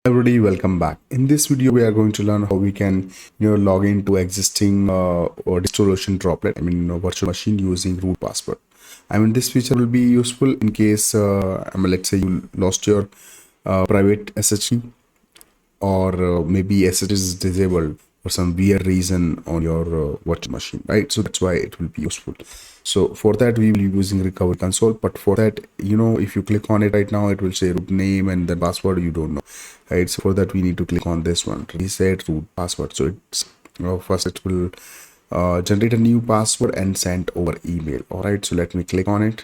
Everybody, welcome back. In this video, we are going to learn how we can, log into existing or DigitalOcean Droplet, virtual machine using root password. This feature will be useful in case, let's say you lost your private SSH key, or maybe SSH is disabled for some weird reason on your virtual machine, right? So that's why it will be useful. So for that, we will be using recovery console. But for that, if you click on it right now, it will say root name and the password you don't know, right? So for that, we need to click on this one, reset root password. So it's first it will generate a new password and send over email. All right, so let me click on it.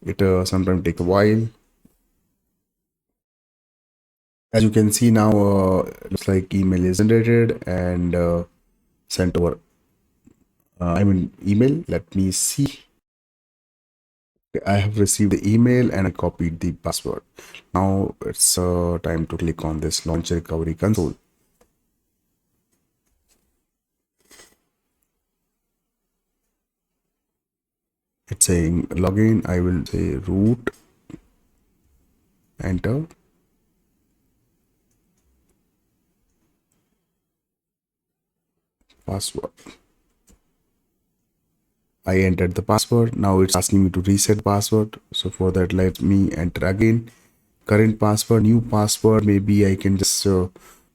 It sometimes take a while. As you can see now, looks like email is generated and sent over. Email. Let me see. I have received the email and I copied the password. Now it's time to click on this launch recovery console. It's saying login. I will say root, enter. Password. I entered the password. Now it's asking me to reset password. So for that, let me enter again. Current password, new password. Maybe I can just this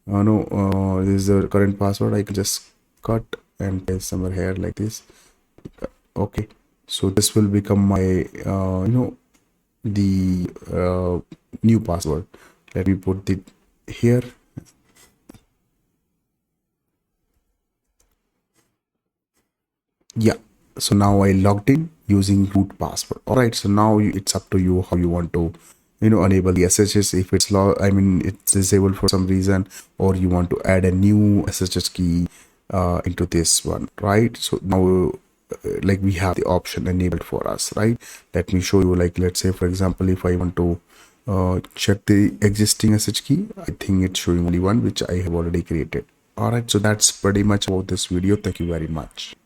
is the current password. I can just cut and paste somewhere here like this. Okay, so this will become my the new password. Let me put it here. Yeah, so now I logged in using root password. All right, so now it's up to you how you want to enable the SSH. If it's it's disabled for some reason, or you want to add a new SSH key into this one, right? So now like we have the option enabled for us, right? Let me show you. Like, let's say for example, if I want to check the existing SSH key, I think it's showing only one which I have already created. All right, so that's pretty much about this video. Thank you very much.